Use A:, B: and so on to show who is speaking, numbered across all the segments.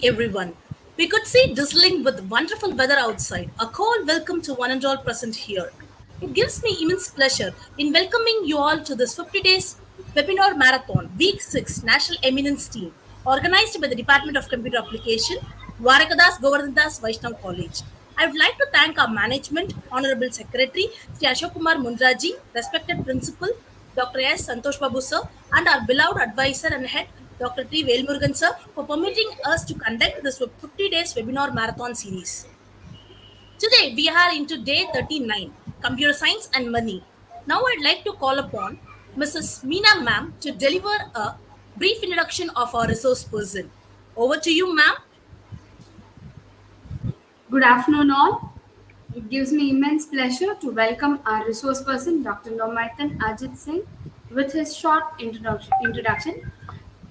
A: everyone. We could see drizzling with wonderful weather outside. A cold welcome to one and all present here. It gives me immense pleasure in welcoming you all to this 50 days webinar marathon, week 6 National Eminence Team, organized by the Department of Computer Application, Dwarakadas Govardhandas Vaishnav College. I would like to thank our management, Honorable Secretary Sri Ashok Kumar Mundraji, respected Principal Dr. S. Santosh Babu sir, and our beloved advisor and head, Dr. T. Velmurugan sir, for permitting us to conduct this 50 days webinar marathon series. Today, we are into day 39, Computer Science and Money. Now, I'd like to call upon Mrs. Meena ma'am to deliver a brief introduction of our resource person. Over to you, ma'am.
B: Good afternoon, all. It gives me immense pleasure to welcome our resource person, Dr. Nomaitan Ajit Singh, with his short introduction.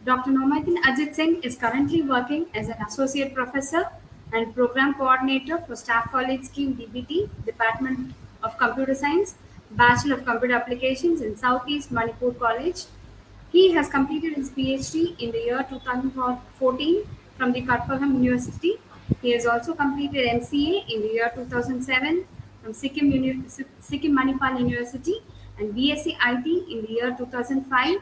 B: Dr. Nomaitan Ajit Singh is currently working as an associate professor and program coordinator for Staff College Scheme DBT, Department of Computer Science, Bachelor of Computer Applications in Southeast Manipur College. He has completed his PhD in the year 2014 from the Karpagam University. He has also completed MCA in the year 2007 from Sikkim Manipal University and BSc IT in the year 2005.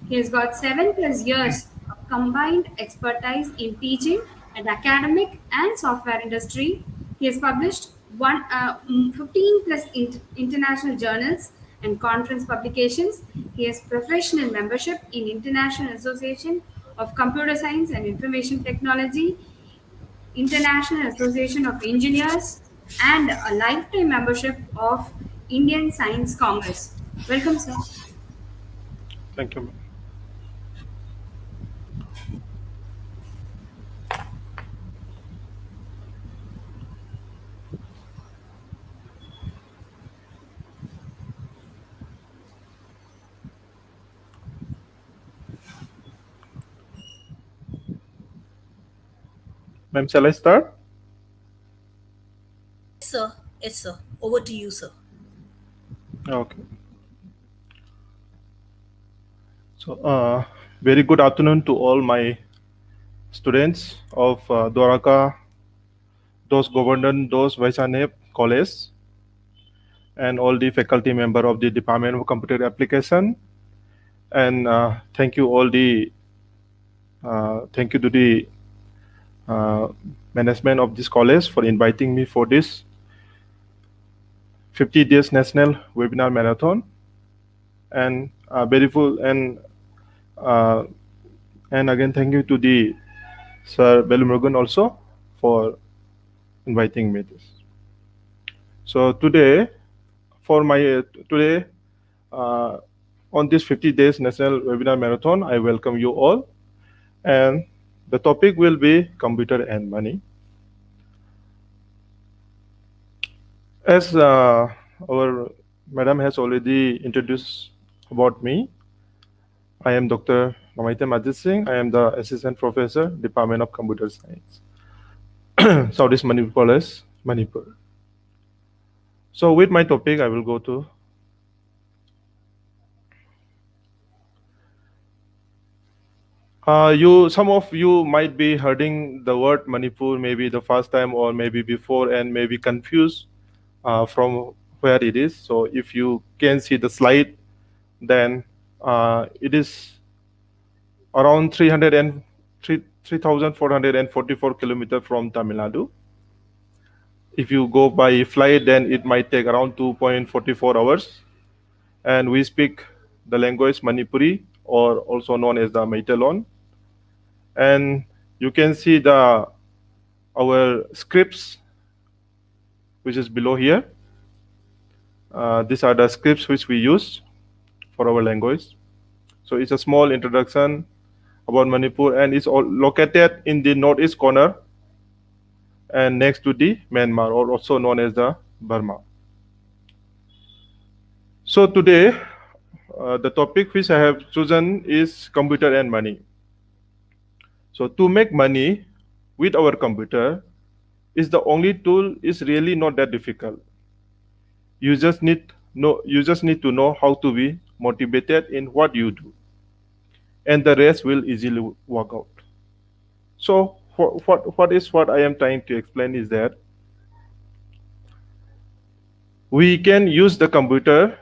B: He has got 7+ years of combined expertise in teaching and academic and software industry. He has published 15+ international journals and conference publications. He has professional membership in International Association of Computer Science and Information Technology, International Association of Engineers, and a lifetime membership of Indian Science Congress. Welcome, sir.
C: Thank you. Ma'am, shall I start?
A: Yes, sir. Over to you, sir.
C: Okay. So, very good afternoon to all my students of Dwaraka, Dos Govardhan, Dos Vaishnav College, and all the faculty member of the Department of Computer Application. And thank you to the management of this college for inviting me for this 50 days national webinar marathon. And very full and again thank you to the Sir Velmurugan also for inviting me this. So today on this 50 days national webinar marathon, I welcome you all, and the topic will be computer and money. As our madam has already introduced about me, I am Dr. Nomaitan Ajit Singh. I am the Assistant Professor, Department of Computer Science, Southeast Manipur College, Manipur. So with my topic, I will go to some of you might be hearing the word Manipur maybe the first time or maybe before and maybe confused from where it is. So if you can see the slide, then it is around 3,444 kilometers from Tamil Nadu. If you go by flight, then it might take around 2.44 hours. And we speak the language Manipuri, or also known as the Meiteilon. And you can see our scripts, which is below here. These are the scripts which we use for our language. So it's a small introduction about Manipur, and it's all located in the northeast corner and next to the Myanmar, or also known as the Burma. So today, the topic which I have chosen is computer and money. So to make money with our computer is the only tool is really not that difficult. You just need to know how to be motivated in what you do, and the rest will easily work out. So what I am trying to explain is that we can use the computer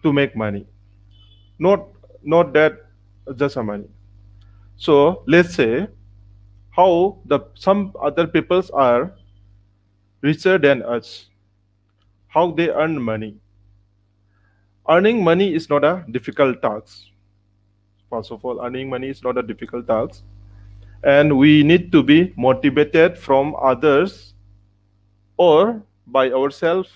C: to make money, not that just a money. So let's say how the some other peoples are richer than us, how they earn money. Earning money is not a difficult task. First of all, earning money is not a difficult task, and we need to be motivated from others or by ourselves.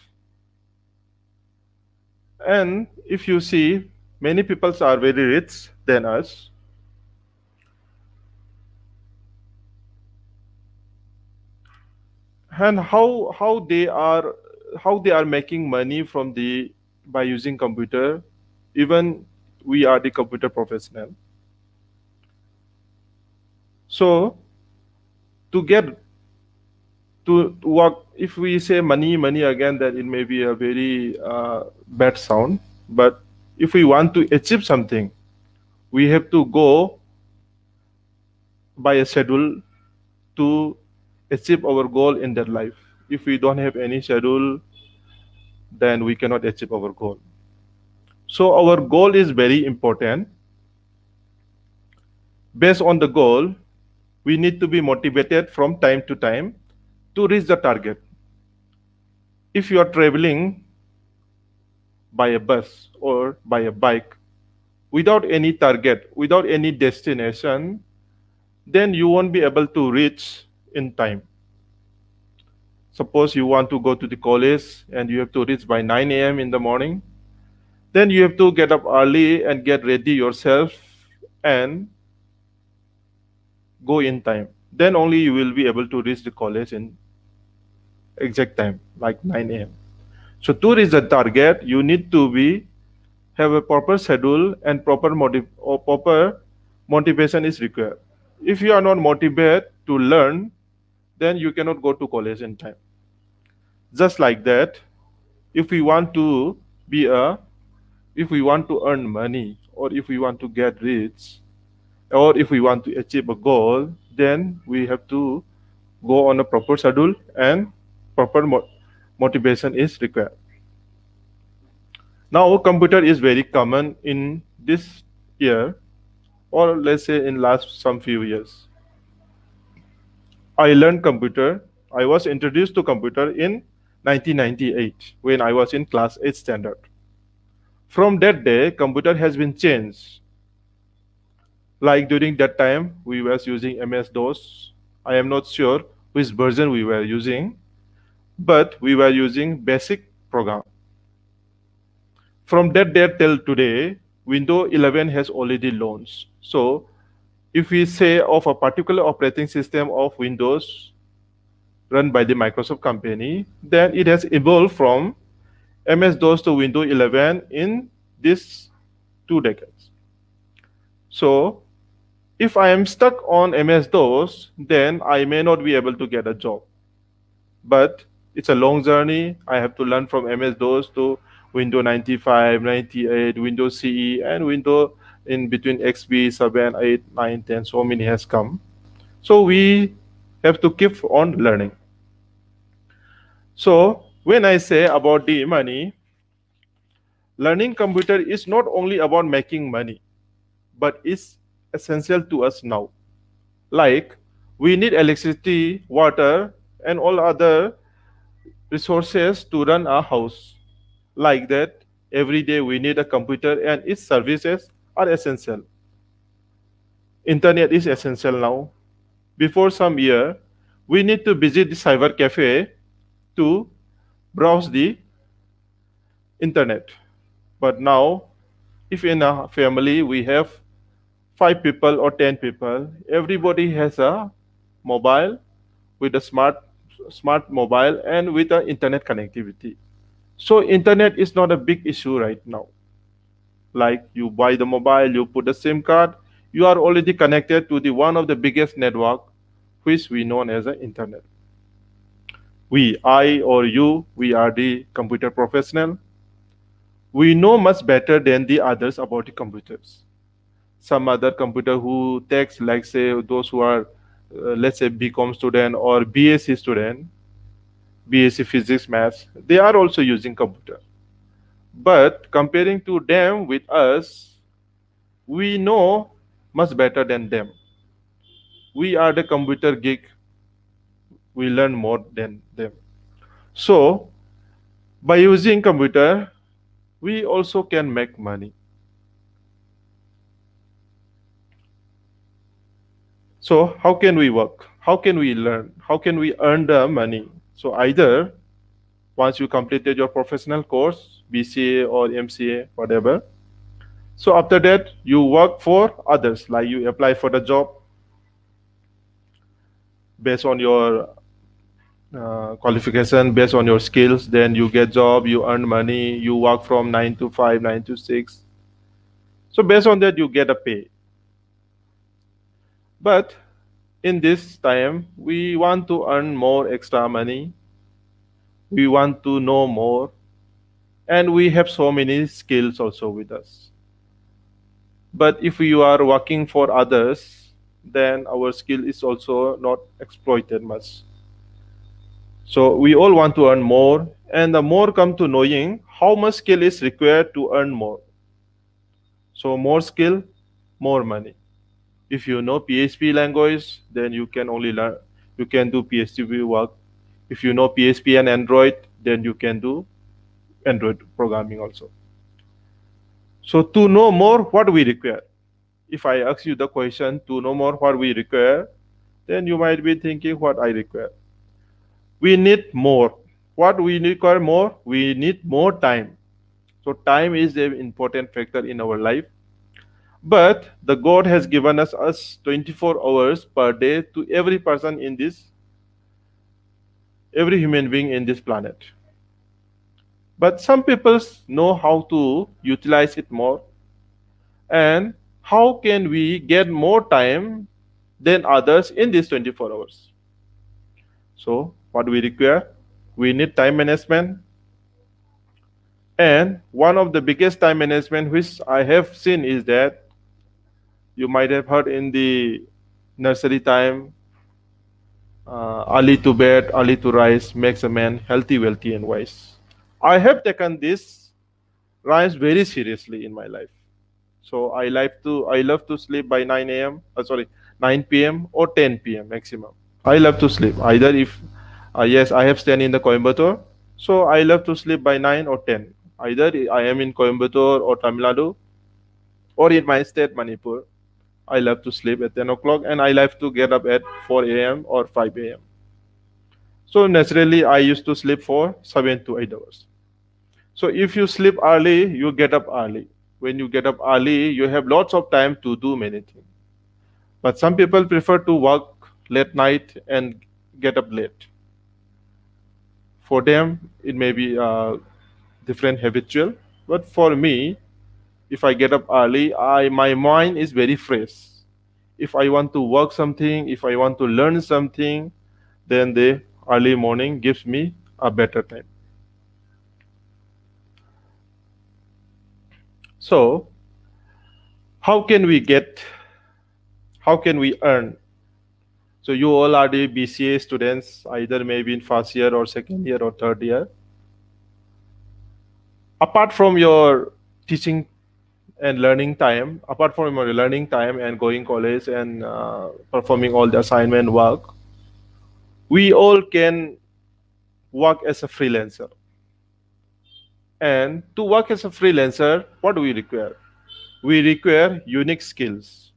C: And if you see, many people are very rich than us. And how they are making money from the by using computer, even we are the computer professional. So to get to work, if we say money again, that it may be a very bad sound. But if we want to achieve something, we have to go by a schedule to achieve our goal in that life. If we don't have any schedule, then we cannot achieve our goal. So our goal is very important. Based on the goal, we need to be motivated from time to time to reach the target. If you are traveling by a bus or by a bike without any target, without any destination, then you won't be able to reach in time. Suppose you want to go to the college and you have to reach by 9 a.m. in the morning, then you have to get up early and get ready yourself and go in time. Then only you will be able to reach the college in exact time, like 9 a.m. So to reach the target, you need to be have a proper schedule and proper motivation is required. If you are not motivated to learn, then you cannot go to college in time. Just like that, if we want to be a if we want to earn money, or if we want to get rich, or if we want to achieve a goal, then we have to go on a proper schedule and proper motivation is required. Now computer is very common in this year, or let's say in last some few years. I learned computer. I was introduced to computer in 1998 when I was in class 8 standard. From that day, computer has been changed. Like during that time, we was using MS-DOS. I am not sure which version we were using, but we were using basic program. From that day till today, Windows 11 has already launched. So if we say of a particular operating system of Windows run by the Microsoft company, then it has evolved from MS-DOS to Windows 11 in these 2 decades. So if I am stuck on MS-DOS, then I may not be able to get a job. But it's a long journey. I have to learn from MS-DOS to Windows 95, 98, Windows CE, and Windows in between XP 7, 8, 9, 10. So many has come. So we have to keep on learning. So when I say about the money, learning computer is not only about making money, but is essential to us now. Like we need electricity, water, and all other resources to run a house. Like that, every day we need a computer and its services are essential. Internet is essential now. Before some year, we need to visit the cyber cafe to browse the internet. But now, if in a family we have 5 people or 10 people, everybody has a mobile with a smart mobile and with a internet connectivity. So internet is not a big issue right now. Like you buy the mobile, you put the SIM card, you are already connected to the one of the biggest network, which we know as the internet. I or you, we are the computer professional. We know much better than the others about the computers. some other computer who takes, like say those who are let's say BCom student or BSc student, BSc physics maths, they are also using computer. But comparing to them with us, we know much better than them. We are the computer geek, we learn more than them. So by using computer, we also can make money. So how can we work? How can we learn? How can we earn the money? So either once you completed your professional course, BCA or MCA, whatever. So after that, you work for others, like you apply for the job based on your qualification, based on your skills. Then you get job, you earn money, you work from 9 to 5, 9 to 6. So based on that, you get a pay. But in this time, we want to earn more extra money. We want to know more, and we have so many skills also with us. But if you are working for others, then our skill is also not exploited much. So we all want to earn more, and the more come to knowing how much skill is required to earn more. So more skill, more money. If you know PHP language, then you can only learn, you can do PHP work. If you know PHP and Android, then you can do Android programming also. So to know more what we require, if I ask you the question to know more what we require, then you might be thinking what I require. We need more. What we require more? We need more time. So time is an important factor in our life. But the God has given us 24 hours per day to every person in this, every human being in this planet. But some people know how to utilize it more. And how can we get more time than others in these 24 hours? So, what we require? We need time management. And one of the biggest time management which I have seen is that you might have heard in the nursery time, early to bed, early to rise makes a man healthy, wealthy, and wise. I have taken this rhymes very seriously in my life. So I love to sleep by 9 a.m. Sorry, 9 p.m. or 10 p.m. maximum. I love to sleep either if yes, I have stayed in the Coimbatore, so I love to sleep by 9 or 10. Either I am in Coimbatore or Tamil Nadu or in my state Manipur. I love to sleep at 10 o'clock and I love to get up at 4 a.m. or 5 a.m. So naturally, I used to sleep for 7 to 8 hours. So if you sleep early, you get up early. When you get up early, you have lots of time to do many things. But some people prefer to work late night and get up late. For them, it may be different habitual. But for me, if I get up early, my mind is very fresh. If I want to work something, if I want to learn something, then the early morning gives me a better time. So, how can we get, how can we earn? So you all are the BCA students, either maybe in first year or second year or third year. Apart from your teaching and learning time, apart from your learning time and going college and performing all the assignment work, we all can work as a freelancer. And to work as a freelancer, what do we require? We require unique skills.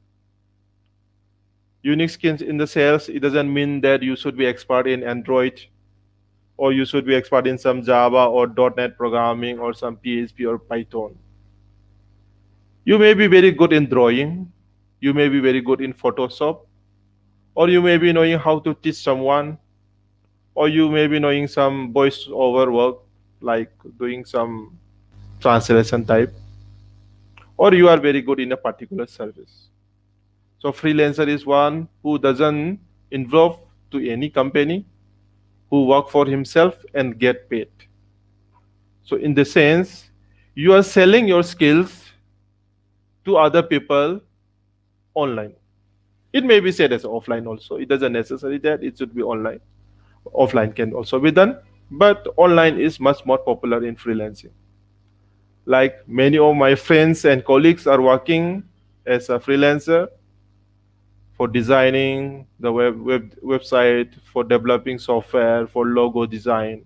C: Unique skills in the sales, it doesn't mean that you should be expert in Android or you should be expert in some Java or .NET programming or some PHP or Python. You may be very good in drawing, you may be very good in Photoshop, or you may be knowing how to teach someone, or you may be knowing some voice over work like doing some translation type, or you are very good in a particular service. So freelancer is one who doesn't involve to any company, who work for himself and get paid. So in the sense, you are selling your skills to other people online. It may be said as offline also. It doesn't necessary that it should be online. Offline can also be done, but online is much more popular in freelancing. Like many of my friends and colleagues are working as a freelancer for designing the website, for developing software, for logo design.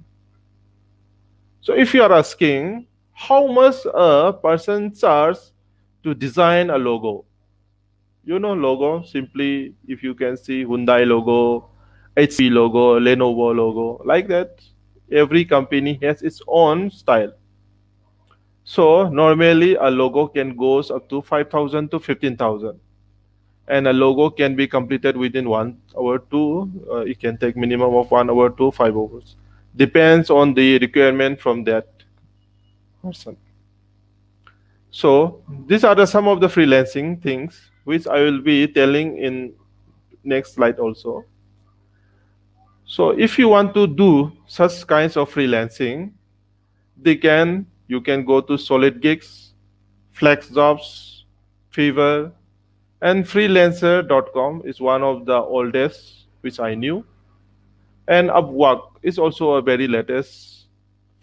C: So if you are asking how much a person charges to design a logo, you know logo simply if you can see Hyundai logo, HP logo, Lenovo logo, like that. Every company has its own style. So normally a logo can goes up to 5,000 to 15,000, and a logo can be completed within 1 hour to it can take minimum of 1 hour to 5 hours. Depends on the requirement from that person. So these are some of the freelancing things which I will be telling in next slide also. So if you want to do such kinds of freelancing, you can go to Solid Gigs, Flex Jobs, Fiverr, and freelancer.com is one of the oldest which I knew. And Upwork is also a very latest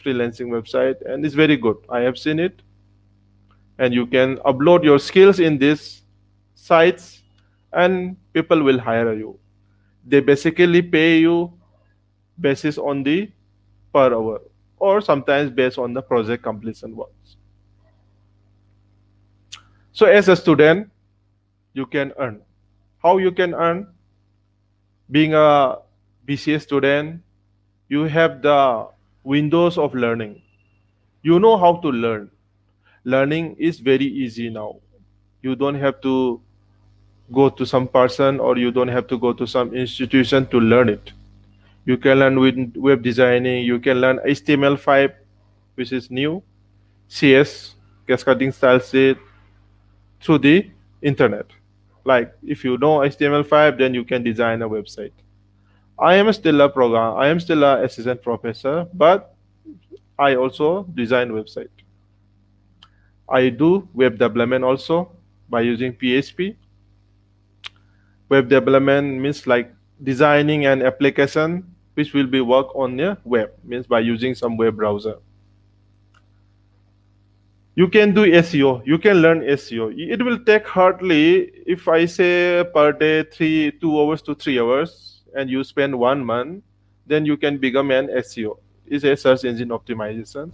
C: freelancing website and it's very good. I have seen it. And you can upload your skills in these sites and people will hire you. They basically pay you basis on the per hour or sometimes based on the project completion works. So as a student, you can earn. How you can earn? Being a BCA student, you have the windows of learning. You know how to learn. Learning is very easy now. You don't have to go to some person or you don't have to go to some institution to learn it. You can learn with web designing, you can learn HTML5, which is new, CS, cascading style sheet, through the internet. Like if you know HTML5, then you can design a website. I am still a assistant professor, but I also design website. I do web development also by using PHP. Web development means like designing an application which will be work on the web, means by using some web browser. You can do SEO. You can learn SEO. It will take hardly, if I say per day 2 hours to 3 hours, and you spend 1 month, then you can become an SEO. It's a search engine optimization.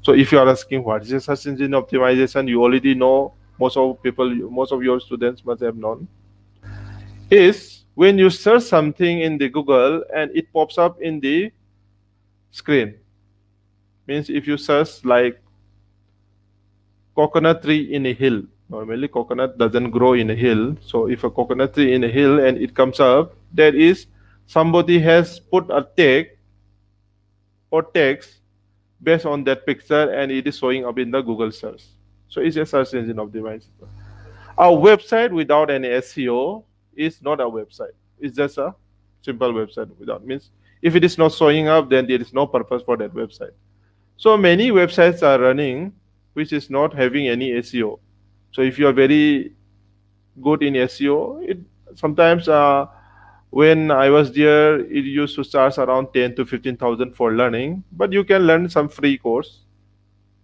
C: So if you are asking what is a search engine optimization, you already know. Most of your students must have known. Is when you search something in the Google and it pops up in the screen. Means if you search like coconut tree in a hill. Normally, coconut doesn't grow in a hill. So, if a coconut tree in a hill and it comes up, there is somebody has put a tag or text based on that picture, and it is showing up in the Google search. So, it's a search engine optimization. A website without any SEO is not a website. It's just a simple website without means if it is not showing up, then there is no purpose for that website. So many websites are running which is not having any SEO. So if you are very good in SEO, it sometimes when I was there, it used to charge around 10 to 15,000 for learning, but you can learn some free course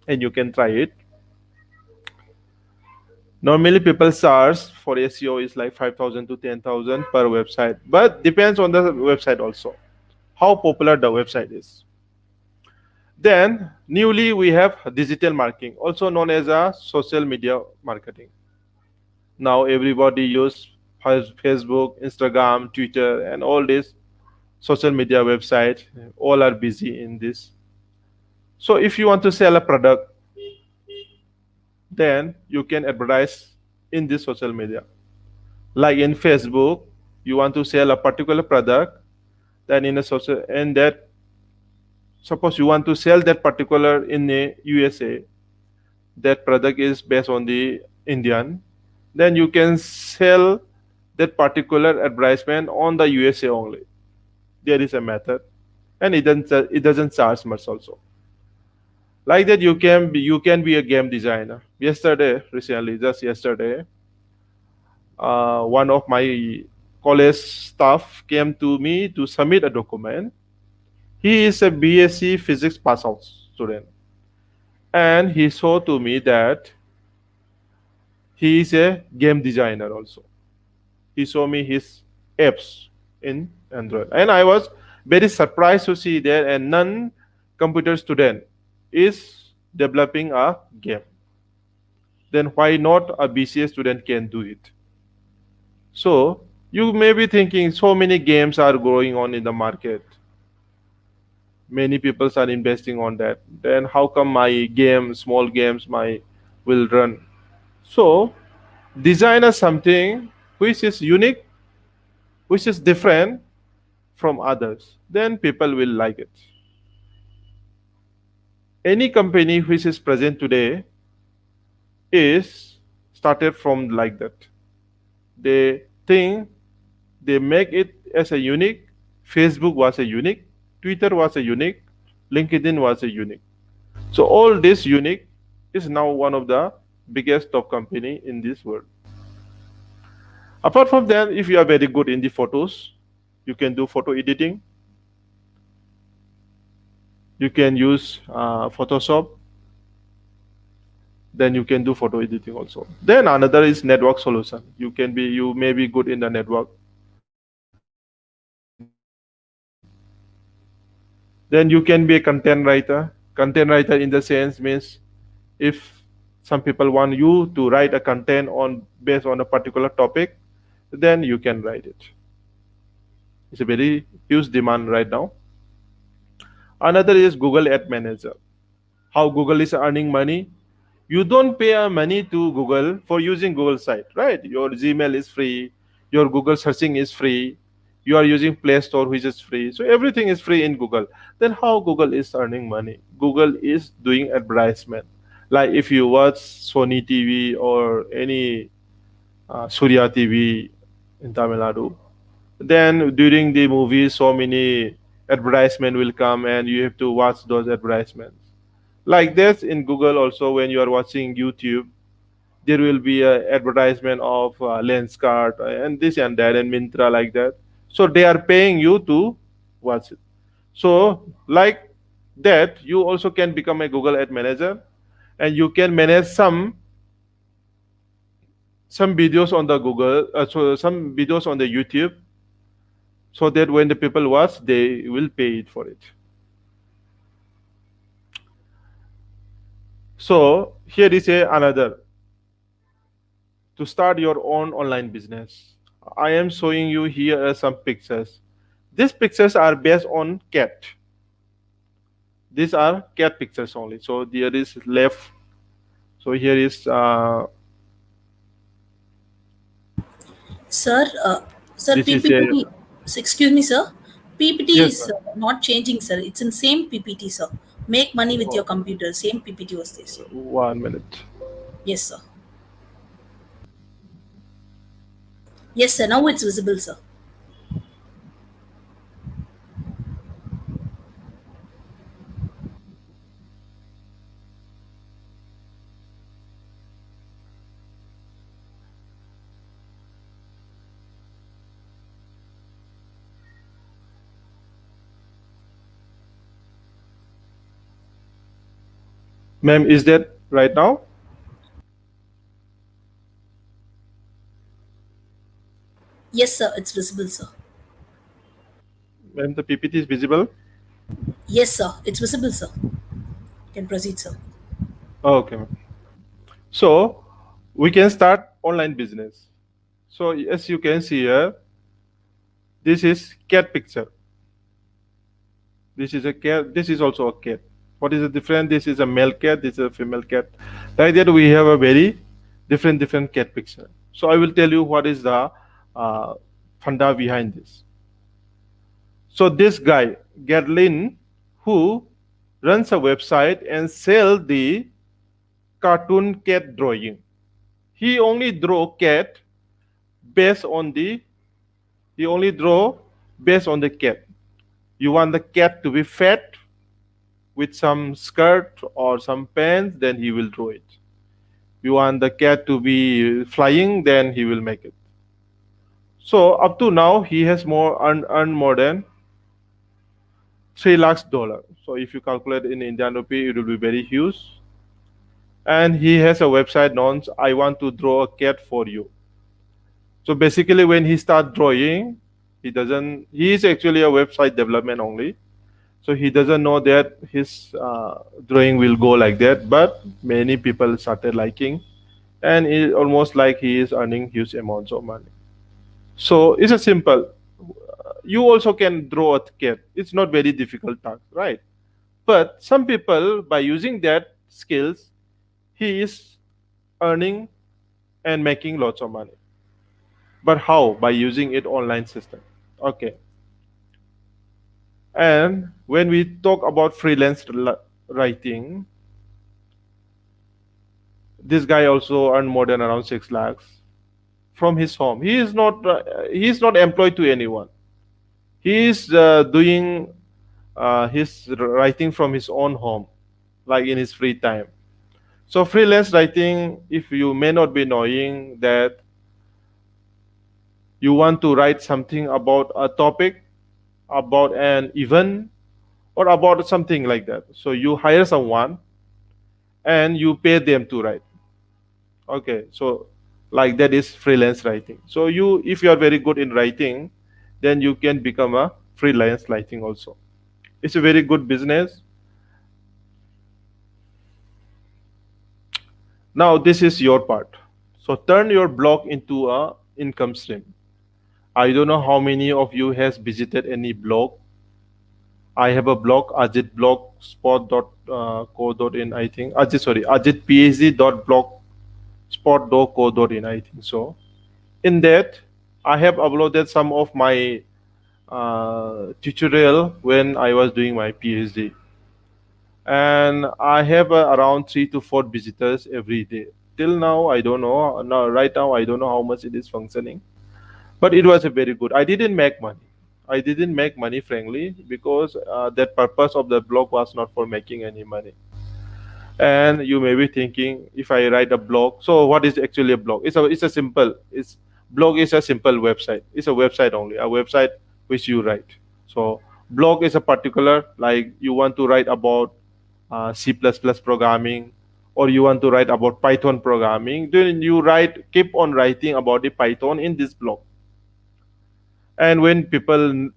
C: and you can try it. Normally, people charge for SEO is like 5,000 to 10,000 per website, but depends on the website also, how popular the website is. Then, newly we have digital marketing, also known as a social media marketing. Now everybody use Facebook, Instagram, Twitter, and all these social media websites. All are busy in this. So if you want to sell a product, then you can advertise in this social media. Like in Facebook, you want to sell a particular product, then in a social and that suppose you want to sell that particular in the USA, that product is based on the Indian, then you can sell that particular advertisement on the USA only. There is a method, and it doesn't charge much also. Like that, you can be a game designer. Just yesterday, one of my college staff came to me to submit a document. He is a BSc Physics pass out student, and he showed to me that he is a game designer also. He showed me his apps in Android, and I was very surprised to see that a non-computer student is developing a game. Then why not a BCA student can do it? So you may be thinking so many games are going on in the market. Many people are investing on that. Then how come my game, small games, my will run? So design a something which is unique, which is different from others. Then people will like it. Any company which is present today is started from like that. They think they make it as a unique. Facebook was a unique, Twitter was a unique, LinkedIn was a unique. So all this unique is now one of the biggest top company in this world. Apart from that, if you are very good in the photos, you can do photo editing. You can use Photoshop. Then you can do photo editing also. Then another is network solution. You may be good in the network. Then you can be a content writer. Content writer in the sense means if some people want you to write a content on based on a particular topic, then you can write it. It's a very huge demand right now. Another is Google Ad Manager. How Google is earning money? You don't pay money to Google for using Google site, right? Your Gmail is free, your Google searching is free, you are using Play Store which is free. So everything is free in Google. Then how Google is earning money? Google is doing advertisement. Like if you watch Sony TV or any Surya TV in Tamil Nadu, then during the movie so many advertisement will come and you have to watch those advertisements. Like this in Google also, when you are watching YouTube, there will be a advertisement of Lenskart and this and that and Mintra like that. So they are paying you to watch it. So like that, you also can become a Google Ad Manager, and you can manage some videos on the Google, so some videos on the YouTube, so that when the people watch, they will pay it for it. So here is another to start your own online business. I am showing you here some pictures. These pictures are based on cat. These are cat pictures only. So there is left. So here is
A: Sir, sir,
C: this is a
A: PPT. Excuse me, sir. PPT
C: yes,
A: is
C: ma'am.
A: not changing, sir. It's in same PPT, sir. Make money with your
C: Oh,
A: computer. Same PPT was there, sir.
C: 1 minute.
A: Yes, sir. Yes, sir. Now it's visible, sir.
C: Ma'am, is that right now?
A: Yes, sir. It's visible, sir.
C: Ma'am, the PPT is visible.
A: Yes, sir. It's visible, sir. Can proceed, sir.
C: Okay, ma'am. So we can start online business. So as you can see here, this is cat picture. This is a cat. This is also a cat. What is the difference? This is a male cat. This is a female cat. Like that, we have a very different cat picture. So I will tell you what is the uh, funda behind this. So this guy, Gerlin, who runs a website and sell the cartoon cat drawing. He only draw cat based on the he only draw based on the cat. You want the cat to be fat with some skirt or some pants, then he will draw it. You want the cat to be flying, then he will make it. So up to now, he has earned more than 3 lakhs dollar. So if you calculate in Indian rupee, it will be very huge. And he has a website known "I want to draw a cat for you." So basically, when he start drawing, he doesn't. He is actually a website development only. So he doesn't know that his drawing will go like that. But many people started liking, and it almost like he is earning huge amounts of money. So it's a simple. You also can draw a cat. It's not very difficult task, right? But some people, by using that skills, he is earning and making lots of money. But how? By using it online system. Okay. And when we talk about writing, this guy also earned more than around 6 lakhs from his home. He is not employed to anyone. He is doing his writing from his own home, like in his free time. So freelance writing, if you may not be knowing that you want to write something about a topic, about an event, or about something like that. So you hire someone and you pay them to write. Okay, so like that is freelance writing. So you, if you are very good in writing, then you can become a freelance writing also. It's a very good business. Now this is your part. So turn your blog into a income stream. I don't know how many of you has visited any blog. I have a blog, ajitblogspot.co.in, I think. ajitphd.blogspot.co.in, I think so. In that, I have uploaded some of my tutorial when I was doing my PhD. And I have around 3 to 4 visitors every day. Till now, I don't know. Now, right now, I don't know how much it is functioning. But it was a very good. I didn't make money. I didn't make money, frankly, because that purpose of the blog was not for making any money. And you may be thinking, if I write a blog, so what is actually a blog? It's a simple. It's blog is a simple website. It's a website only, a website which you write. So blog is a particular, like you want to write about C++ programming, or you want to write about Python programming. Then you keep on writing about the Python in this blog. And when people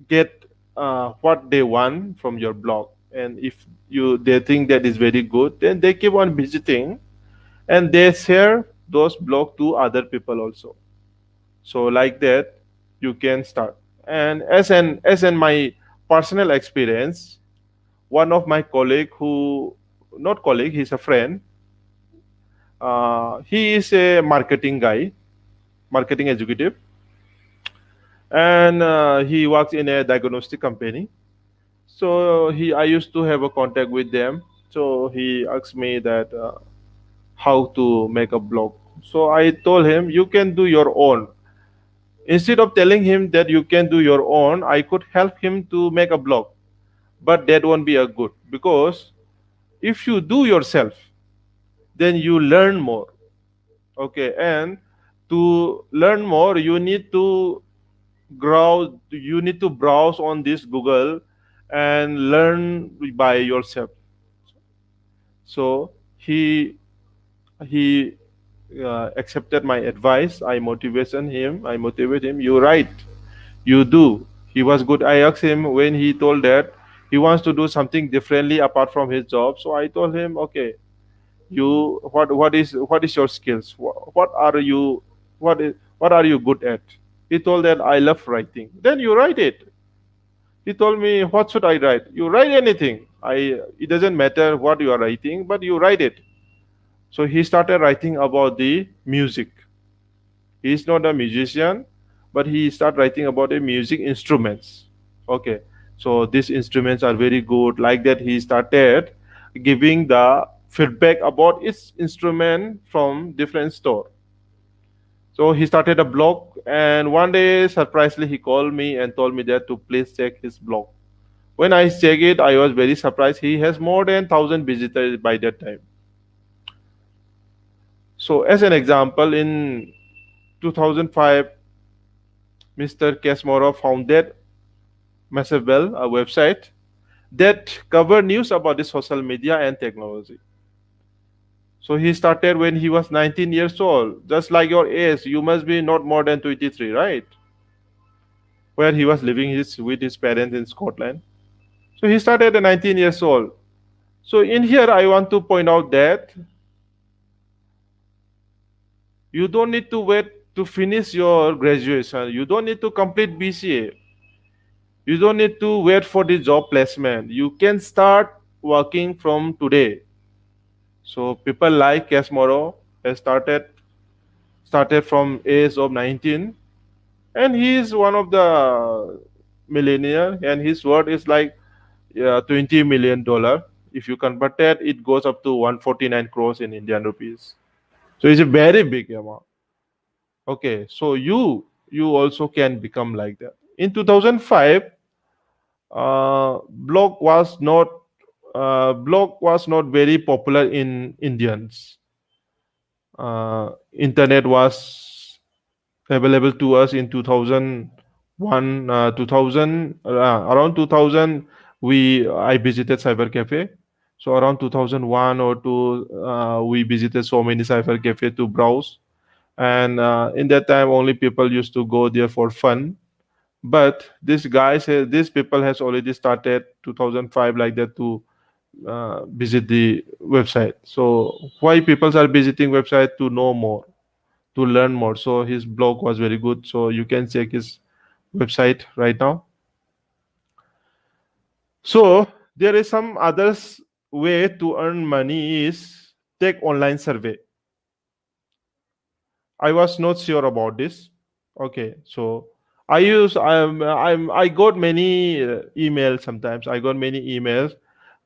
C: get what they want from your blog, and if they think that is very good, then they keep on visiting and they share those blog to other people also. So like that, you can start. And as in my personal experience, one of my colleague, who not colleague, he's a friend. He is a marketing guy, marketing executive, and he works in a diagnostic company. So I used to have a contact with them. So he asked me that how to make a blog. So I told him, you can do your own. Instead of telling him that you can do your own, I could help him to make a blog. But that won't be a good, because if you do yourself, then you learn more. Okay, and to learn more, you need to browse on this Google and learn by yourself. So he accepted my advice. I motivate him. You write, you do. He was good. I asked him when he told that he wants to do something differently apart from his job. So I told him, okay, what is your skills? What are you good at? He told that I love writing. Then you write it. He told me, what should I write? You write anything. It doesn't matter what you are writing, but you write it. So he started writing about the music. He is not a musician, but he started writing about the music instruments. Okay. So these instruments are very good. Like that, he started giving the feedback about its instrument from different store. So he started a blog, and one day, surprisingly, he called me and told me that to please check his blog. When I checked it, I was very surprised. He has more than 1,000 visitors by that time. So, as an example, in 2005, Mr. Kasparov founded Massabel, a website that covered news about the social media and technology. So he started when he was 19 years old. Just like your age, you must be not more than 23, right? Where he was living with his parents in Scotland. So he started at 19 years old. So in here, I want to point out that you don't need to wait to finish your graduation. You don't need to complete BCA. You don't need to wait for the job placement. You can start working from today. So people like Casmoro has started from age of 19, and he is one of the millionaire, and his worth is like $20 million. If you convert that, it goes up to 149 crores in Indian rupees. So it's a very big amount. Okay, so you also can become like that. In 2005, blog was not very popular in Indians. Internet was available to us in 2001, 2000, around 2000. I visited cyber cafe. So around 2001 or 2, we visited so many cyber cafe to browse. And in that time, only people used to go there for fun. But these people has already started 2005 like that to visit the website. So why people are visiting website? To know more, to learn more. So his blog was very good. So you can check his website right now. So there is some others way to earn money is take online survey. I was not sure about this. Okay, so I got many emails. Sometimes I got many emails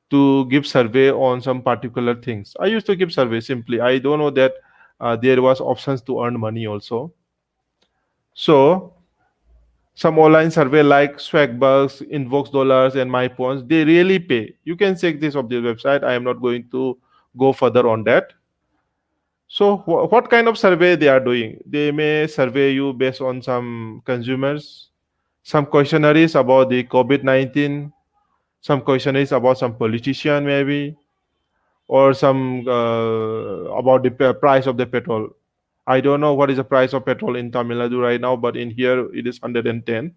C: to give survey on some particular things. I used to give survey simply. I don't know that there was options to earn money also. So some online survey like Swagbucks, Invox Dollars, and My Points, they really pay. You can check this of the website. I am not going to go further on that. So what kind of survey they are doing? They may survey you based on some consumers, some questionnaires about the COVID-19, some questionnaires about some politician maybe, or some about the price of the petrol. I don't know what is the price of petrol in Tamil Nadu right now, but in here it is 110.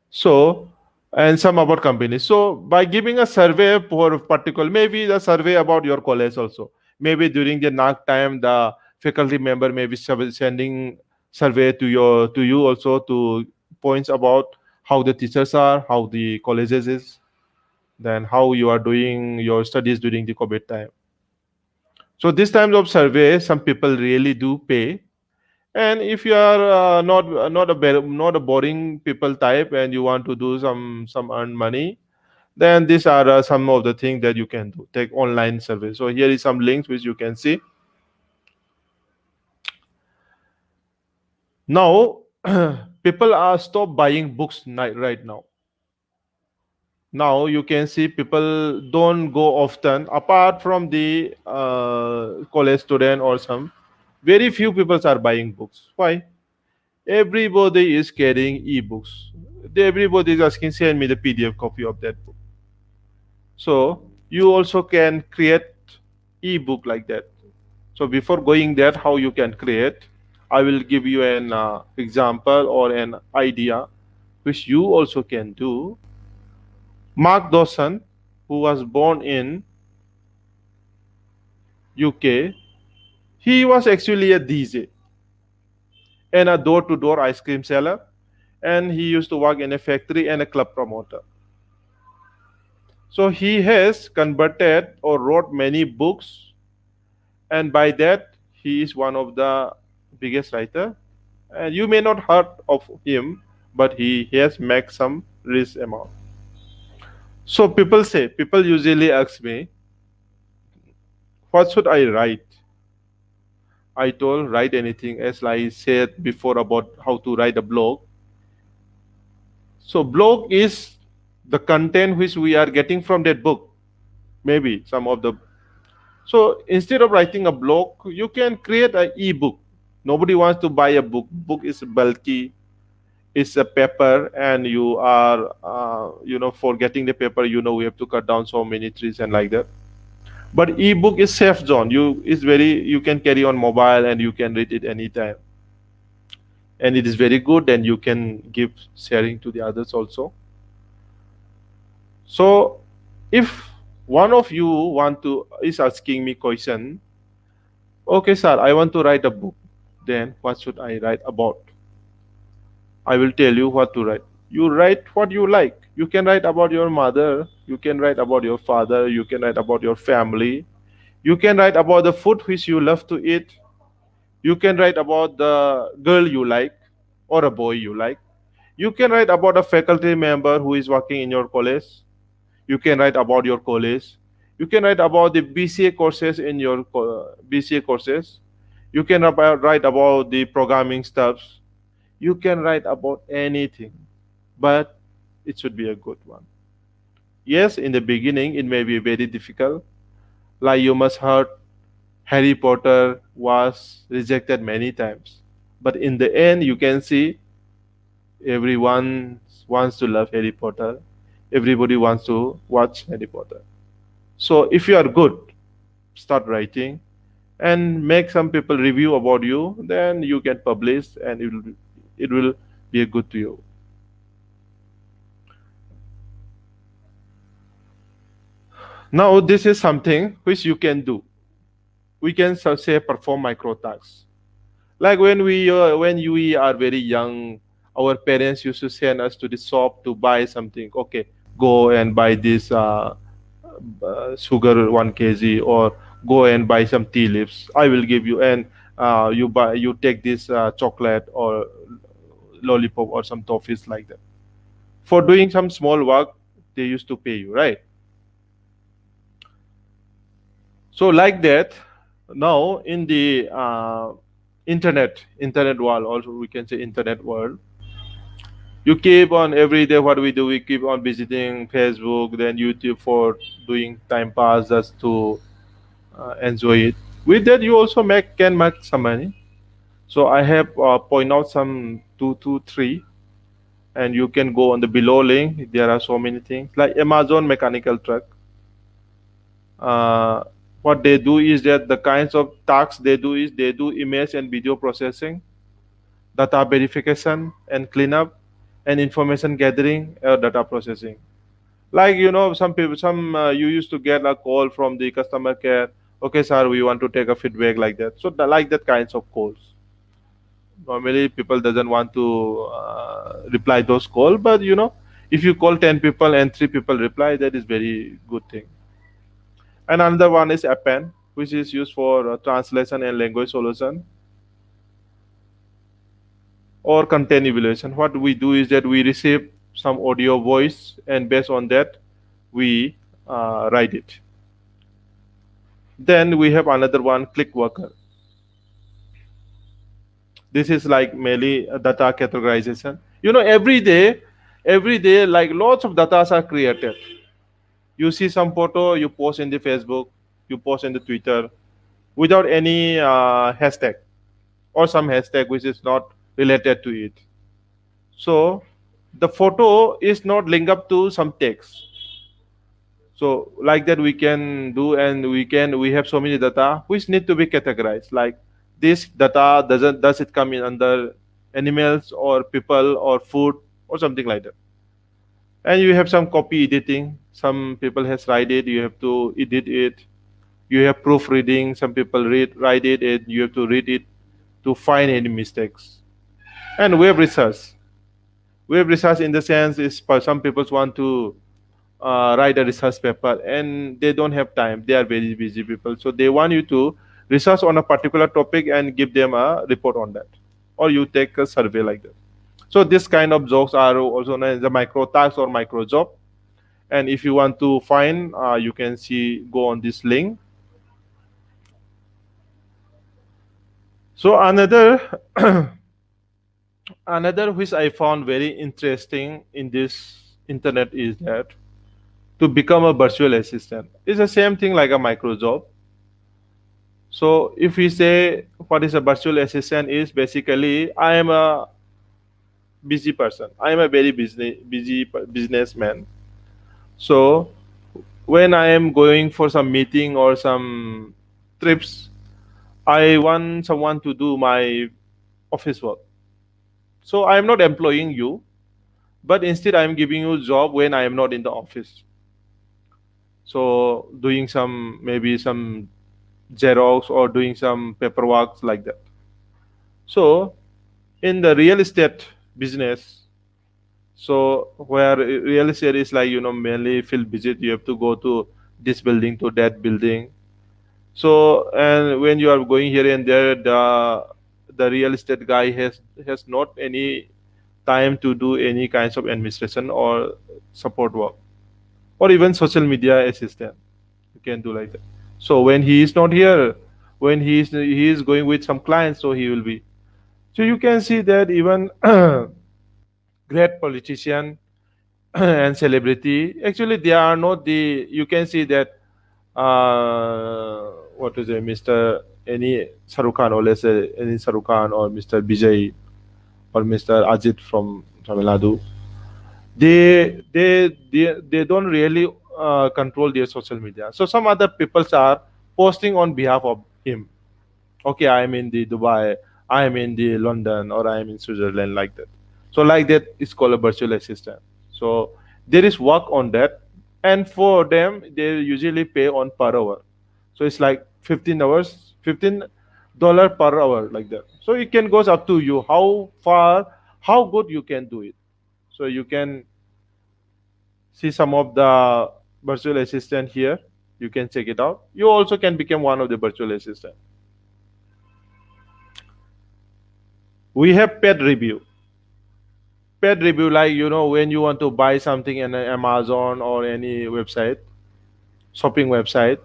C: So, and some about companies. So, by giving a survey for particular, maybe the survey about your college also. Maybe during the NAC time, the faculty member may be sending survey to you also to points about how the teachers are, how the colleges is, then how you are doing your studies during the COVID time. So this type of survey, some people really do pay. And if you are not a boring people type and you want to do some earn money, then these are some of the things that you can do. Take online survey. So here is some links which you can see. Now people are stop buying books right now. Now you can see people don't go often apart from the college student or some. Very few people are buying books. Why? Everybody is carrying ebooks. Everybody is asking, send me the PDF copy of that book. So you also can create ebook like that. So before going there, how you can create, I will give you an example or an idea which you also can do. Mark Dawson, who was born in UK, he was actually a DJ and a door-to-door ice cream seller, and he used to work in a factory and a club promoter. So he has converted or wrote many books, and by that he is one of the biggest writer. And you may not heard of him, but he has made some rich amount. So people usually ask me, what should I write? I told write anything, as I said before about how to write a blog. So blog is the content which we are getting from that book. Maybe some of the. So instead of writing a blog, you can create an ebook. Nobody wants to buy a book. Book is bulky. is a paper, and you are for getting the paper, we have to cut down so many trees and like that. But ebook is safe zone. You can carry on mobile and you can read it anytime, and it is very good, and you can give sharing to the others also. So if one of you want to is asking me question, okay sir, I want to write a book, then what should I write about? I will tell you what to write. You write what you like. You can write about your mother, you can write about your father, you can write about your family, you can write about the food which you love to eat, you can write about the girl you like or a boy you like. You can write about a faculty member who is working in your college. You can write about your college. You can write about the BCA courses in your BCA courses. You can write about the programming stuffs. You can write about anything, but it should be a good one. Yes, in the beginning it may be very difficult. Like you must heard Harry Potter was rejected many times. But in the end you can see everyone wants to love Harry Potter. Everybody wants to watch Harry Potter. So if you are good, start writing and make some people review about you, then you get published and it will be good to you. Now this is something which you can do. We can say perform micro tasks. Like when we are very young, our parents used to send us to the shop to buy something. Okay, go and buy this sugar 1 kg, or go and buy some tea leaves. I will give you, and you take this chocolate or lollipop or some toffees like that. For doing some small work, they used to pay you, right? So like that, now in the internet world, also we can say internet world, you keep on every day. What we do, we keep on visiting Facebook, then YouTube for doing time pass, just to enjoy it. With that, you also can make some money. So I have point out some two, three, and you can go on the below link. There are so many things like Amazon mechanical truck. Uh, what they do is that the kinds of tasks they do is they do image and video processing, data verification and cleanup, and information gathering or data processing. Like some people, some you used to get a call from the customer care. Okay, sir, we want to take a feedback like that. So like that kinds of calls. Normally, people doesn't want to reply those calls, but if you call 10 people and 3 people reply, that is very good thing. And another one is append, which is used for translation and language solution or content evaluation. What we do is that we receive some audio voice, and based on that, we write it. Then we have another one, click worker. This is like mainly data categorization. Every day, like lots of data are created. You see some photo, you post in the Facebook, you post in the Twitter, without any hashtag or some hashtag which is not related to it. So the photo is not linked up to some text. So like that we can do, and we have so many data which need to be categorized. Like this data does it come in under animals or people or food or something like that. And you have some copy editing. Some people has write it, you have to edit it. You have proofreading. Some people write it, and you have to read it to find any mistakes. And web research. Web research in the sense is some people want to write a research paper and they don't have time. They are very busy people, so they want you to research on a particular topic and give them a report on that, or you take a survey like that. So this kind of jobs are also known as the micro task or micro job. And if you want to find, you can go on this link. So another another which I found very interesting in this internet is that to become a virtual assistant is the same thing like a micro job. So if we say what is a virtual assistant is basically I am a busy person. I am a very busy businessman. So when I am going for some meeting or some trips, I want someone to do my office work. So I am not employing you, but instead I am giving you job when I am not in the office. So doing some, maybe some Xerox or doing some paperwork like that. So in the real estate business, so where real estate is like, mainly field visit, you have to go to this building to that building. So and when you are going here and there, the real estate guy has not any time to do any kinds of administration or support work, or even social media assistant. You can do like that. So when he is not here, when he is going with some clients, so he will be. So you can see that even great politician and celebrity, actually they are not the. You can see that what is it, Mr. Any Sarukh Khan, or let's say any Sarukh Khan, or Mr. Bijay, or Mr. Ajit from Tamil Nadu, they don't really control their social media. So some other people are posting on behalf of him. Okay, I am in the Dubai, I am in the London, or I am in Switzerland, like that. So like that is called a virtual assistant. So there is work on that, and for them they usually pay on per hour. So it's like 15 hours, $15 per hour, like that. So it can goes up to you how far, how good you can do it. So you can see some of the virtual assistant here. You can check it out. You also can become one of the virtual assistant. We have paid review. Paid review, like, when you want to buy something in Amazon or any website, shopping website,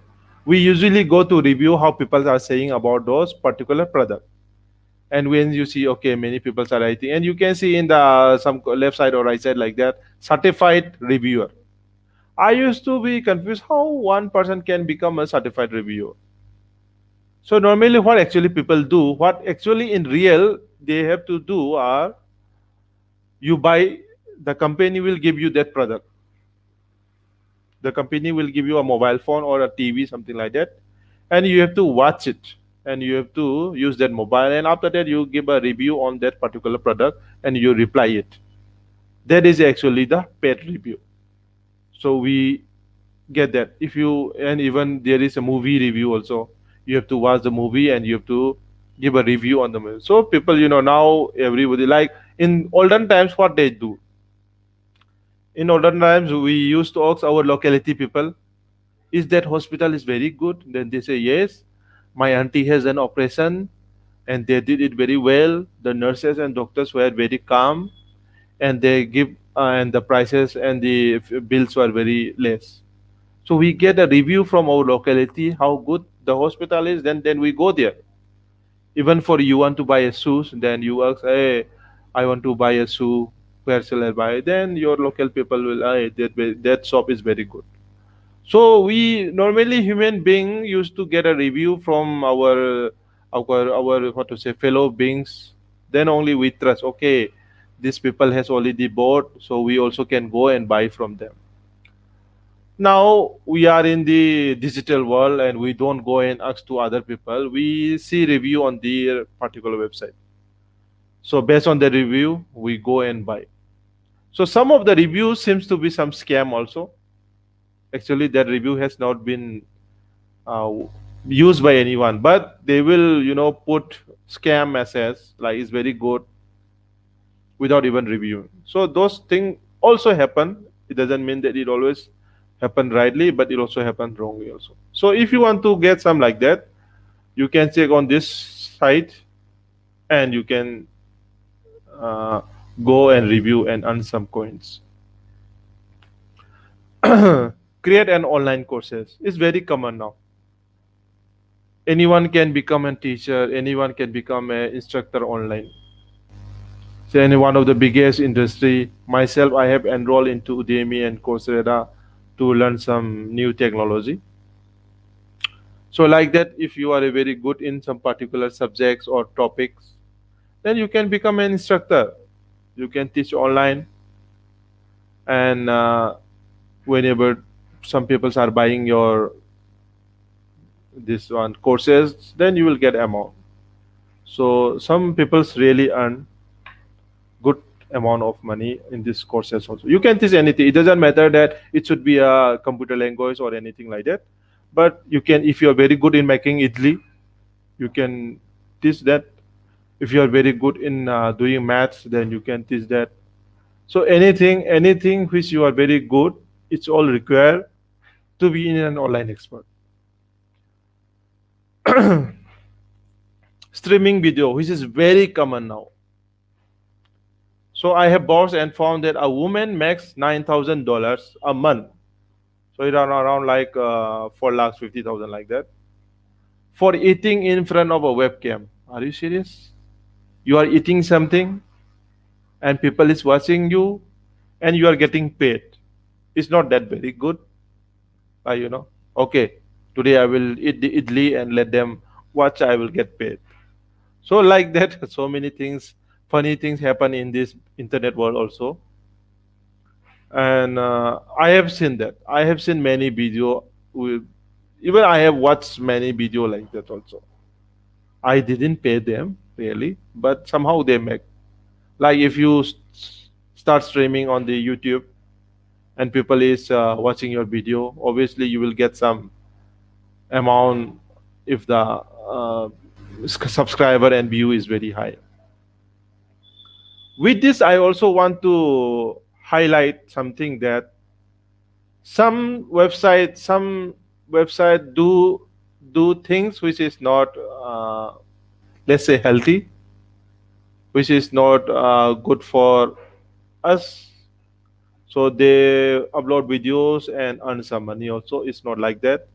C: we usually go to review how people are saying about those particular product. And when you see, okay, many people are writing, and you can see in the some left side or right side like that, certified reviewer. I used to be confused how one person can become a certified reviewer. So normally what actually people do, what actually in real they have to do are, you buy, the company will give you that product. The company will give you a mobile phone or a TV, something like that, and you have to watch it, and you have to use that mobile, and after that you give a review on that particular product and you reply it. That is actually the paid review. So we get that. If you, and even there is a movie review also, you have to watch the movie and you have to give a review on the movie. So people, now everybody, like in olden times, what they do, in olden times we used to ask our locality people, is that hospital is very good? Then they say yes, my auntie has an operation and they did it very well, the nurses and doctors were very calm, and they give and the prices and the bills were very less. So we get a review from our locality how good the hospital is. Then we go there. Even for you want to buy a shoes, then you ask, hey, I want to buy a shoe. Where shall I buy? Then your local people will, hey, that shop is very good. So we normally human being used to get a review from our what to say fellow beings. Then only we trust. Okay, these people has already bought, so we also can go and buy from them. Now we are in the digital world and we don't go and ask to other people. We see review on their particular website. So based on the review, we go and buy. So some of the reviews seems to be some scam also. Actually, that review has not been uh, used by anyone, but they will, put scam messages like it's very good without even reviewing. So those things also happen. It doesn't mean that it always happen rightly, but it also happen wrongly also. So if you want to get some like that, you can check on this site and you can uh, go and review and earn some coins. Create an online courses. It's very common now. Anyone can become a teacher. Anyone can become an instructor online. So in one of the biggest industry, myself, I have enrolled into Udemy and Coursera to learn some new technology. So like that, if you are a very good in some particular subjects or topics, then you can become an instructor. You can teach online, and whenever some people are buying your this one courses, then you will get amount. So some people's really earn good amount of money in this courses also. You can teach anything. It doesn't matter that it should be a computer language or anything like that. But you can, if you are very good in making idli, you can teach that. If you are very good in doing maths, then you can teach that. So anything which you are very good, it's all required to be in an online expert. Streaming video, which is very common now. So I have browsed and found that a woman makes $9,000 a month. So it's around like 4,50,000 like that for eating in front of a webcam. Are you serious? You are eating something and people is watching you and you are getting paid. It's not that very good. Okay, today I will eat the idli and let them watch. I will get paid. So like that, so many things, funny things happen in this internet world also. And I have seen that. I have seen many video. With, even I have watched many video like that also. I didn't pay them really, but somehow they make. Like if you start streaming on the YouTube and people is watching your video, obviously you will get some amount if the subscriber and view is very high. With this, I also want to highlight something that some website do things which is not let's say healthy, which is not good for us. So they upload videos and earn some money also. It's not like that,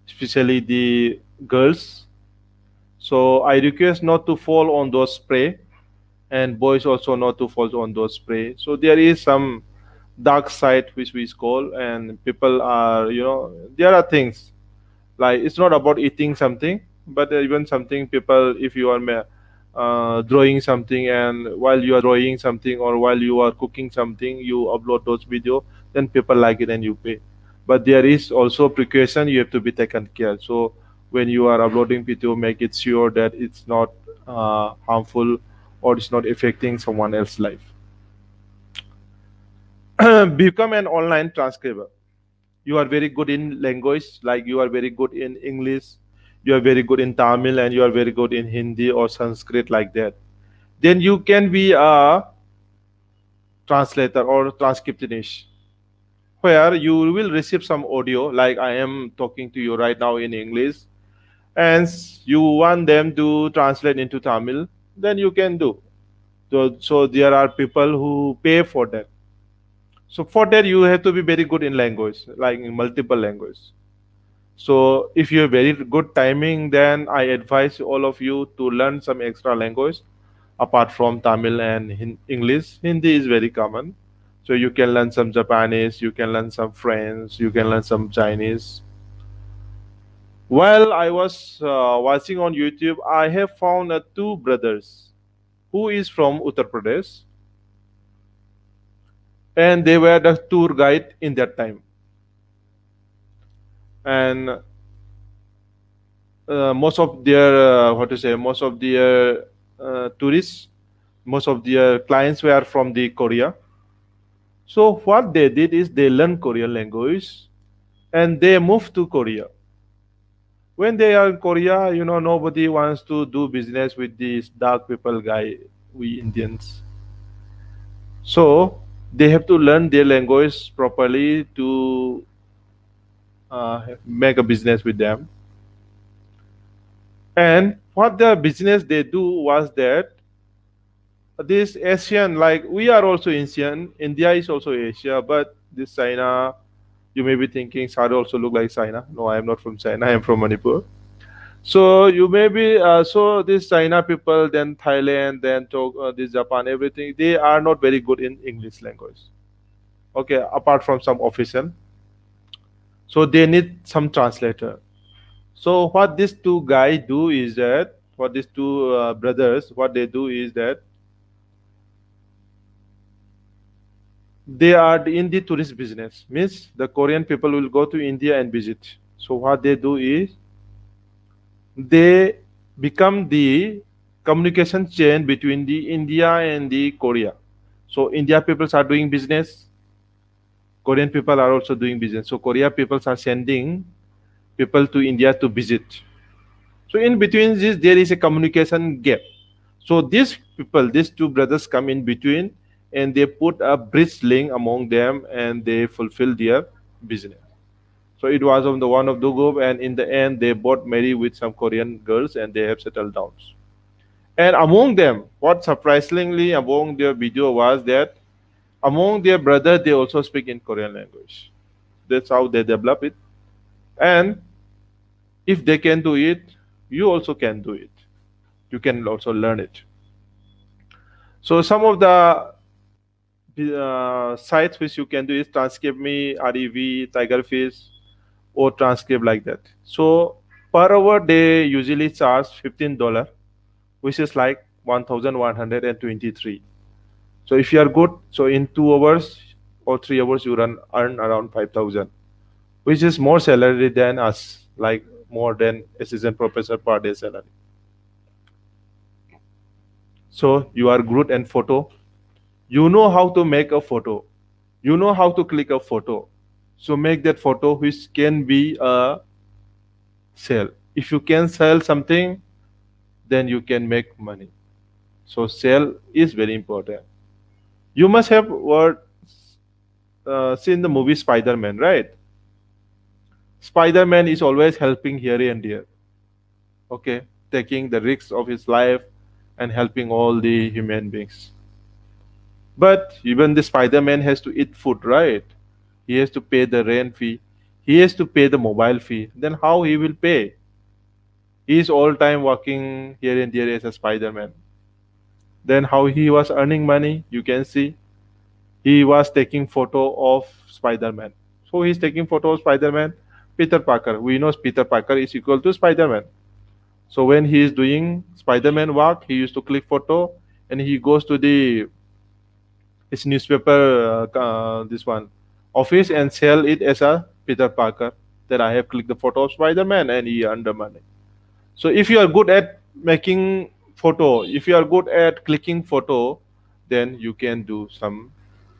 C: especially the girls. So I request not to fall on those prey, and boys also not to fall on those prey. So there is some dark side which we call, and people are, there are things like it's not about eating something, but even something people, if you are drawing something, and while you are drawing something or while you are cooking something, you upload those video, then people like it and you pay. But there is also precaution you have to be taken care. So when you are uploading video, make it sure that it's not harmful or it's not affecting someone else's life. Become an online transcriber. You are very good in language, like you are very good in English, you are very good in Tamil, and you are very good in Hindi or Sanskrit, like that, then you can be a translator or transcriptionist, where you will receive some audio, like I am talking to you right now in English, and you want them to translate into Tamil, then you can do. So there are people who pay for that. So for that you have to be very good in language, like in multiple language. So if you have very good timing, then I advise all of you to learn some extra language apart from Tamil and English. Hindi is very common. So you can learn some Japanese, you can learn some French, you can learn some Chinese. While I was watching on YouTube, I have found two brothers who is from Uttar Pradesh, and they were the tour guide in that time. And most of their most of their tourists, most of their clients were from the Korea. So what they did is they learned Korean language and they moved to Korea. When they are in Korea, nobody wants to do business with these dark people guy, we Indians. So they have to learn their language properly to make a business with them. And what the business they do was that this Asian, like we are also Asian, India is also Asia, but this China, you may be thinking, Sadu also look like China. No, I am not from China, I am from Manipur. So you may be, so this China people, then Thailand, then this Japan, everything, they are not very good in English language. Okay, apart from some official. So they need some translator. So what these two guys do is that, what these two brothers, what they do is that They are in the tourist business. Means the Korean people will go to India and visit. So what they do is they become the communication chain between the India and the Korea. So India people are doing business, Korean people are also doing business. So Korea people are sending people to India to visit. So in between this, there is a communication gap. So these people, these two brothers come in between and they put a bridge link among them and they fulfill their business. So it was on the one of the group, and in the end, they both marry with some Korean girls and they have settled down. And among them, what surprisingly among their video was that among their brothers, they also speak in Korean language. That's how they develop it. And if they can do it, you also can do it. You can also learn it. So some of the sites which you can do is Transcribe Me, REV, Tigerfish, or Transcribe like that. So per hour they usually charge $15, which is like 1,123. So if you are good, so in 2 hours or 3 hours you earn around 5,000, which is more salary than us, like more than assistant professor per day salary. So you are good in photo. You know how to make a photo. You know how to click a photo. So make that photo which can be a sale. If you can sell something, then you can make money. So sale is very important. You must have seen the movie Spider-Man, right? Spider-Man is always helping here and there. Okay, taking the risks of his life and helping all the human beings. But even the Spider-Man has to eat food, right? He has to pay the rent fee. He has to pay the mobile fee. Then how he will pay? He is all time working here and there as a Spider-Man. Then how he was earning money? You can see he was taking photo of Spider-Man. So he's taking photo of Spider-Man. Peter Parker. We know Peter Parker is equal to Spider-Man. So when he is doing Spider-Man work, he used to click photo and he goes to the his newspaper this one office and sell it as a Peter Parker that I have clicked the photo of Spider-Man and he earned the money. So if you are good at making photo, if you are good at clicking photo, then you can do some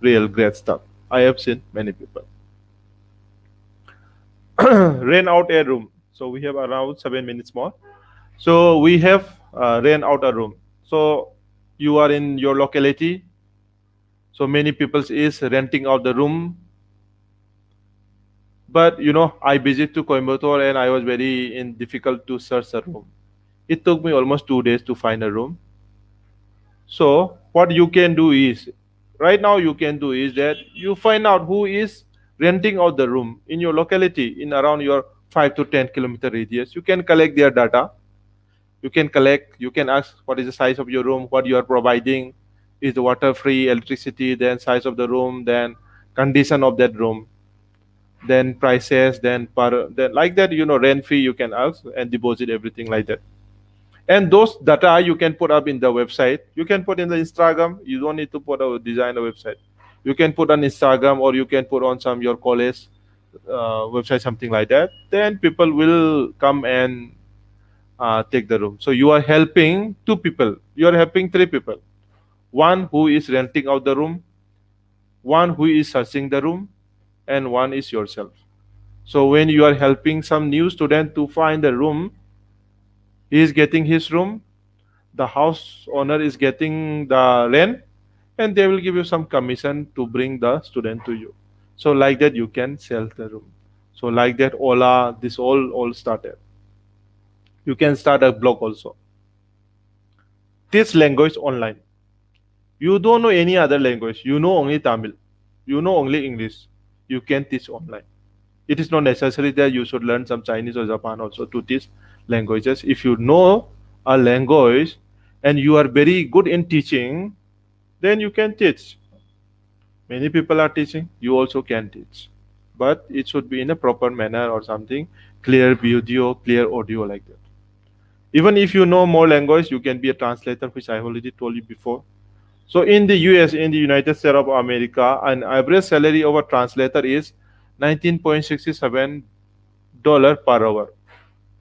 C: real great stuff. I have seen many people. Rent out a room. So we have around 7 minutes more. So we have rent out a room. So you are in your locality. So many people is renting out the room. But I visit to Coimbatore and I was very difficult to search a room. It took me almost 2 days to find a room. So what you can do is, right now you can do is that you find out who is renting out the room in your locality in around your 5 to 10 kilometer radius. You can collect their data. You can ask what is the size of your room, what you are providing, is the water free, electricity, then size of the room, then condition of that room, then prices, then like that, rent fee you can ask and deposit everything like that. And those data you can put up in the website. You can put in the Instagram. You don't need to put a design a website. You can put on Instagram or you can put on some your college website, something like that. Then people will come and take the room. So you are helping two people. You are helping three people. One who is renting out the room, one who is searching the room, and one is yourself. So when you are helping some new student to find a room, he is getting his room, the house owner is getting the rent, and they will give you some commission to bring the student to you. So like that you can sell the room. So like that Ola, this all started. You can start a blog also. Teach language online. You don't know any other language. You know only Tamil. You know only English. You can teach online. It is not necessary that you should learn some Chinese or Japan also to teach languages. If you know a language and you are very good in teaching, then you can teach. Many people are teaching, you also can teach. But it should be in a proper manner or something, clear video, clear audio like that. Even if you know more language, you can be a translator, which I already told you before. So in the US, in the United States of America, an average salary of a translator is $19.67 per hour,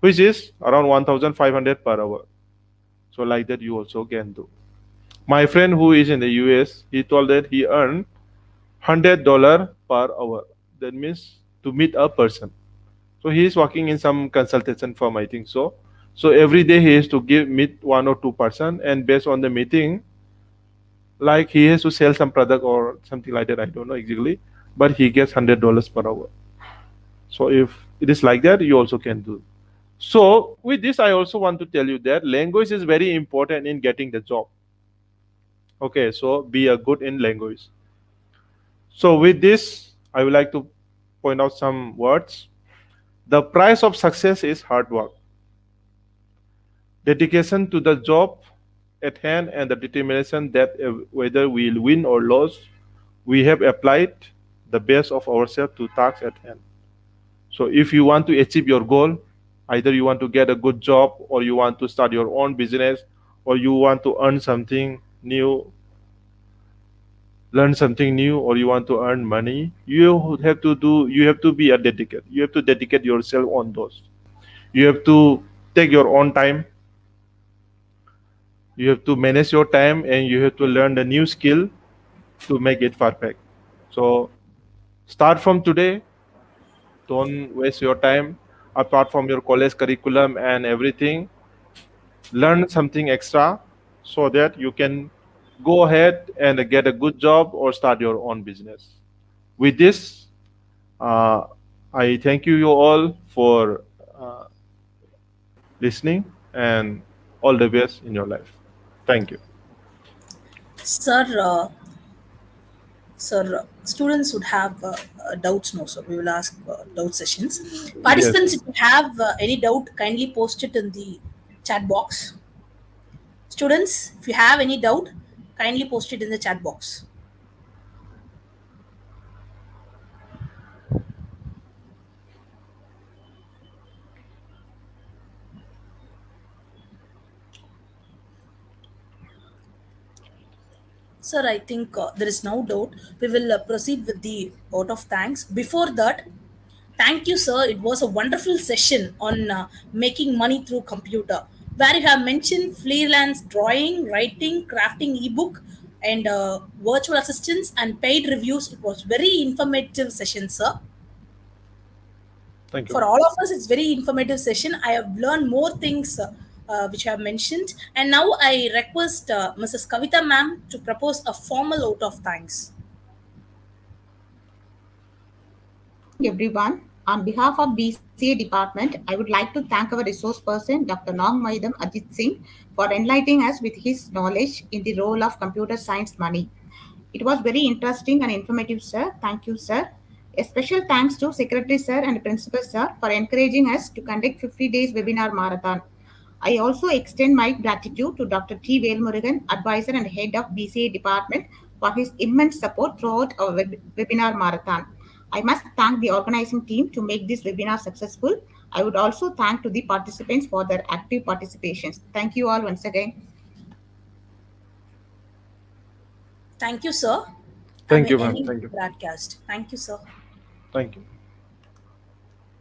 C: which is around 1,500 per hour. So like that you also can do. My friend who is in the US, he told that he earned $100 per hour. That means to meet a person. So he is working in some consultation firm, I think so. So every day he has to give meet one or two person, and based on the meeting, like he has to sell some product or something like that. I don't know exactly, but he gets $100 per hour. So if it is like that, you also can do. So with this, I also want to tell you that language is very important in getting the job. Okay, so be a good in language. So with this, I would like to point out some words. The price of success is hard work, dedication to the job at hand, and the determination that whether we'll win or lose, we have applied the best of ourselves to tasks at hand. So if you want to achieve your goal, either you want to get a good job, or you want to start your own business, or you want to earn something new, learn something new, or you want to earn money, you have to be a dedicated. You have to dedicate yourself on those. You have to take your own time. You have to manage your time, and you have to learn the new skill to make it perfect. So start from today. Don't waste your time. Apart from your college curriculum and everything, learn something extra so that you can go ahead and get a good job or start your own business. With this, uh, I thank you all for uh, listening, and all the best in your life. Thank you.
A: Sir, students would have doubts. No, sir. We will ask doubt sessions.
C: Yes.
A: Participants, if you have any doubt, kindly post it in the chat box. Students, if you have any doubt, kindly post it in the chat box. Sir, I think there is no doubt. We will proceed with the vote of thanks. Before that, thank you, sir. It was a wonderful session on making money through computer, where you have mentioned freelance drawing, writing, crafting ebook, and virtual assistants and paid reviews. It was very informative session, sir.
C: Thank you,
A: For
C: ma'am.
A: all of us, it's very informative session. I have learned more things which I have mentioned, and now I request Mrs. Kavita ma'am to propose a formal vote of thanks.
D: Everyone. On behalf of BCA department, I would like to thank our resource person, Dr. Nong Maidam Ajit Singh, for enlightening us with his knowledge in the role of computer science money. It was very interesting and informative, sir. Thank you, sir. A special thanks to Secretary Sir and Principal Sir for encouraging us to conduct 50 days webinar marathon. I also extend my gratitude to Dr. T. Velmurugan, advisor and head of BCA department, for his immense support throughout our webinar marathon. I must thank the organizing team to make this webinar successful. I would also thank to the participants for their active participations. Thank you all once again.
A: Thank you, sir. I'm
C: Thank you, ma'am.
A: ending
C: Thank
A: the
C: you.
A: broadcast. Thank you, sir.
C: Thank you.